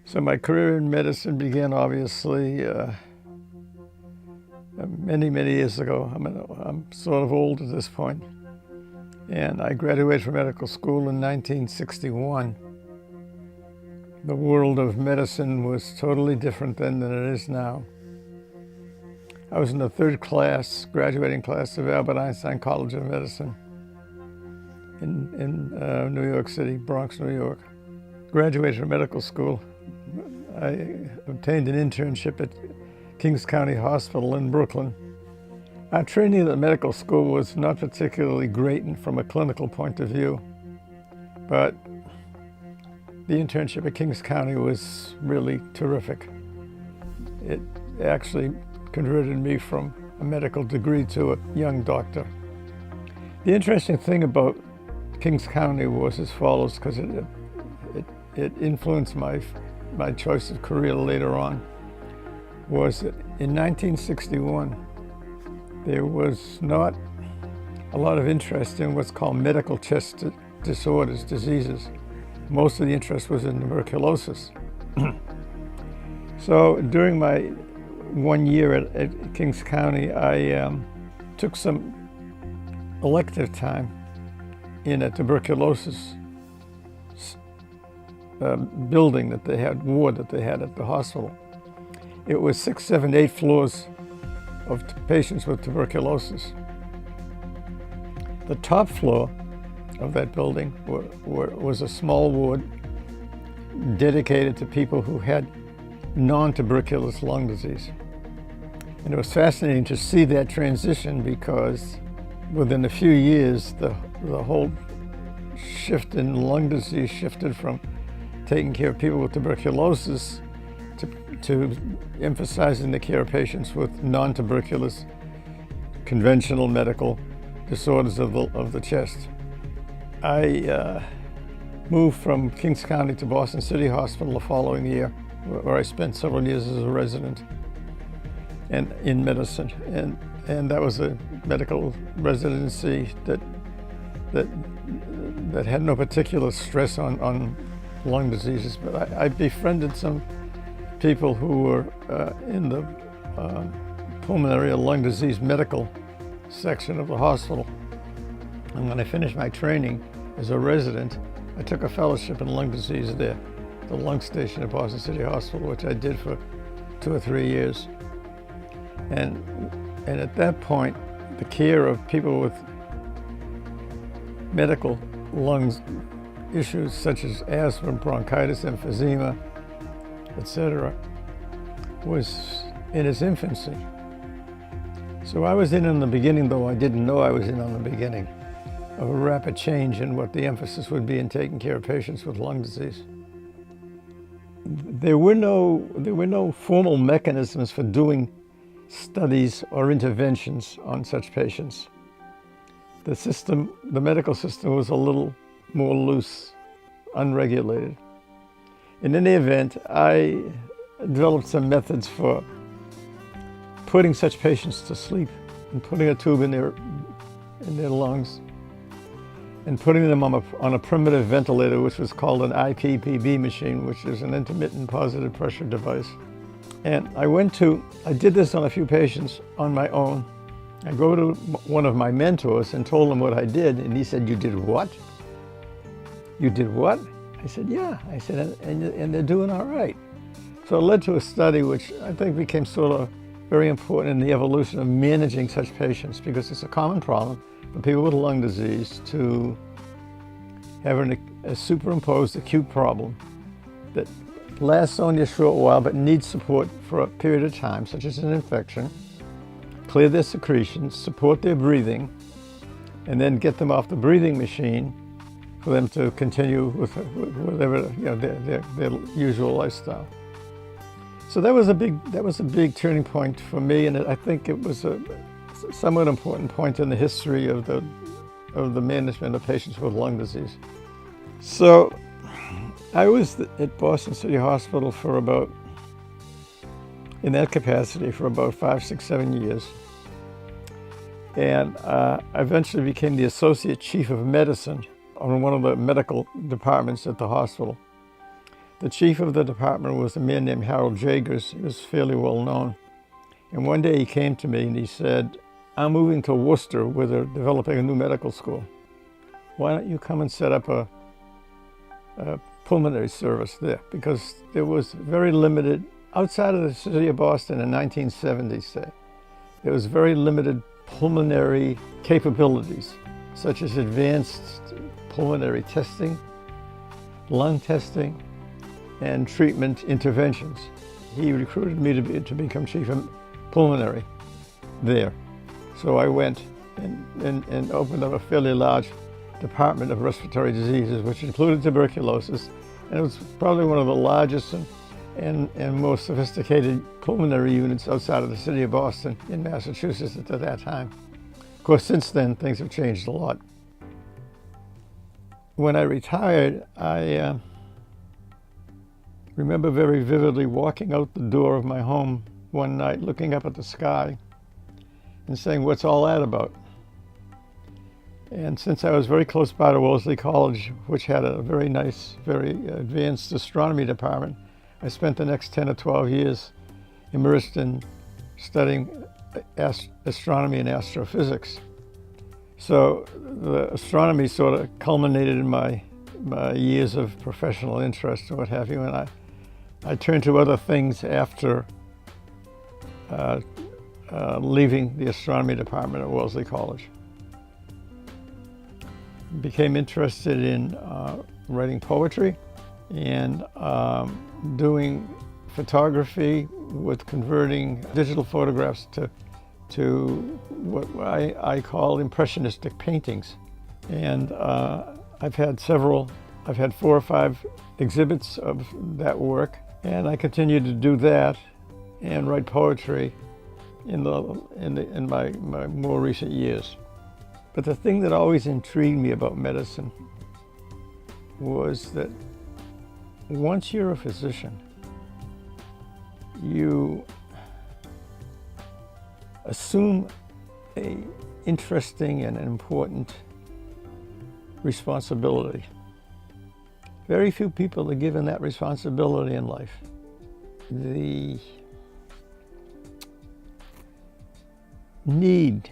So my career in medicine began obviously many, many years ago. I'm sort of old at this point. And I graduated from medical school in 1961. The world of medicine was totally different then than it is now. I was in the third class, graduating class of Albert Einstein College of Medicine in New York City, Bronx, New York. Graduated from medical school. I obtained an internship at Kings County Hospital in Brooklyn. Our training at the medical school was not particularly great from a clinical point of view, but the internship at Kings County was really terrific. It actually converted me from a medical degree to a young doctor. The interesting thing about Kings County was as follows, because it influenced my choice of career later on, was that in 1961, there was not a lot of interest in what's called medical chest disorders, diseases. Most of the interest was in tuberculosis. So during my 1 year at Kings County, I took some elective time in a tuberculosis building that they had, ward that they had at the hospital. It was 6, 7, 8 floors of patients with tuberculosis. The top floor of that building was a small ward dedicated to people who had non-tuberculous lung disease. And it was fascinating to see that transition, because within a few years, the whole shift in lung disease shifted from taking care of people with tuberculosis to emphasizing the care of patients with non-tuberculous conventional medical disorders of the chest. I moved from Kings County to Boston City Hospital the following year, where I spent several years as a resident and in medicine, and that was a medical residency that had no particular stress on lung diseases. But I befriended some people who were in the pulmonary lung disease medical section of the hospital. And when I finished my training as a resident, I took a fellowship in lung disease there, the lung station at Boston City Hospital, which I did for 2 or 3 years. And at that point, the care of people with medical lungs issues such as asthma, bronchitis, emphysema, etc., was in its infancy. So I was in the beginning, though I didn't know I was in on the beginning, of a rapid change in what the emphasis would be in taking care of patients with lung disease. There were no formal mechanisms for doing studies or interventions on such patients. The medical system was a little more loose, unregulated. In any event, I developed some methods for putting such patients to sleep and putting a tube in their lungs and putting them on a primitive ventilator, which was called an IPPB machine, which is an intermittent positive pressure device. And I did this on a few patients on my own. I go to one of my mentors and told him what I did, and he said, "You did what? You did what?" I said, "Yeah." I said, and they're doing all right. So it led to a study which I think became sort of very important in the evolution of managing such patients, because it's a common problem for people with lung disease to have a superimposed acute problem that lasts only a short while but needs support for a period of time, such as an infection, clear their secretions, support their breathing, and then get them off the breathing machine for them to continue with whatever, their usual lifestyle. So that was a big turning point for me, and I think it was a somewhat important point in the history of the management of patients with lung disease. So I was at Boston City Hospital in that capacity for about 5, 6, 7 years. And I eventually became the associate chief of medicine on one of the medical departments at the hospital. The chief of the department was a man named Harold Jagers. He was fairly well known. And one day he came to me and he said, I'm moving to Worcester where they're developing a new medical school. Why don't you come and set up a pulmonary service there? Because there was very limited, outside of the city of Boston in 1970s, say, there was very limited pulmonary capabilities, such as advanced pulmonary testing, lung testing, and treatment interventions. He recruited me to become chief of pulmonary there. So I went and opened up a fairly large department of respiratory diseases, which included tuberculosis, and it was probably one of the largest and most sophisticated pulmonary units outside of the city of Boston in Massachusetts at that time. Of course, since then, things have changed a lot. When I retired, I remember very vividly walking out the door of my home one night, looking up at the sky and saying, what's all that about? And since I was very close by to Wellesley College, which had a very nice, very advanced astronomy department, I spent the next 10 or 12 years immersed in studying astronomy and astrophysics. So the astronomy sort of culminated in my years of professional interest and what have you, and I turned to other things after leaving the astronomy department at Wellesley College. Became interested in writing poetry and doing photography with converting digital photographs to what I call impressionistic paintings. And I've had 4 or 5 exhibits of that work, and I continue to do that and write poetry in my more recent years. But the thing that always intrigued me about medicine was that once you're a physician, you assume an interesting and an important responsibility. Very few people are given that responsibility in life. The need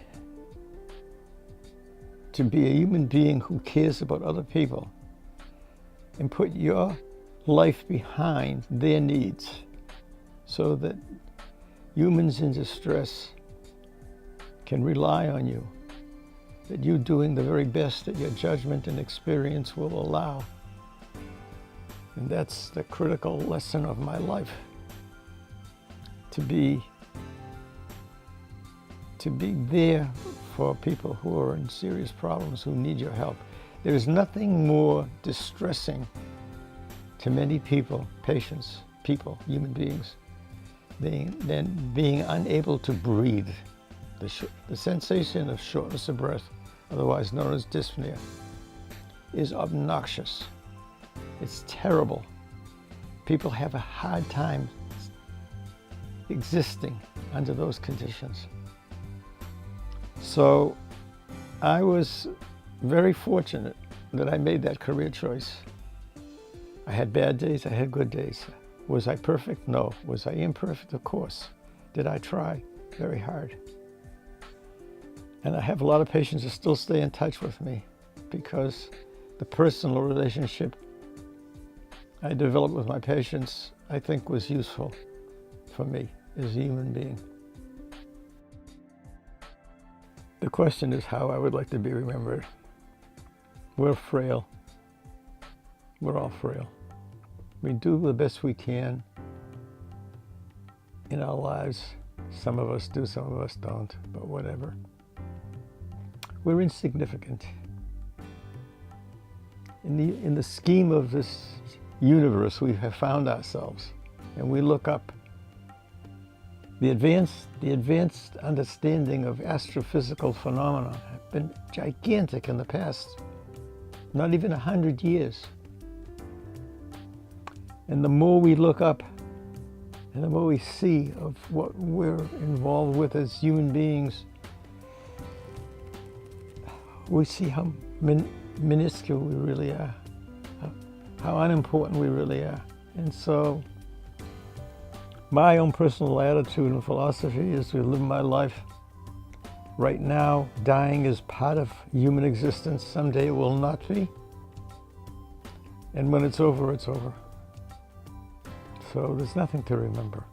to be a human being who cares about other people and put your life behind their needs so that humans in distress can rely on you, that you're doing the very best that your judgment and experience will allow. And that's the critical lesson of my life, to be there for people who are in serious problems, who need your help. There is nothing more distressing to many people, patients, people, human beings, than being unable to breathe. The sensation of shortness of breath, otherwise known as dyspnea, is obnoxious. It's terrible. People have a hard time existing under those conditions. So I was very fortunate that I made that career choice. I had bad days, I had good days. Was I perfect? No. Was I imperfect? Of course. Did I try? Very hard. And I have a lot of patients that still stay in touch with me because the personal relationship I developed with my patients, I think, was useful for me as a human being. The question is how I would like to be remembered. We're frail. We're all frail. We do the best we can in our lives. Some of us do, some of us don't, but whatever. We're insignificant. In the scheme of this universe, we have found ourselves, and we look up. The advanced understanding of astrophysical phenomena have been gigantic in the past, not even 100 years. And the more we look up, and the more we see of what we're involved with as human beings, we see how minuscule we really are, how unimportant we really are. And so my own personal attitude and philosophy is to live my life right now. Dying is part of human existence. Someday it will not be. And when it's over, it's over. So there's nothing to remember.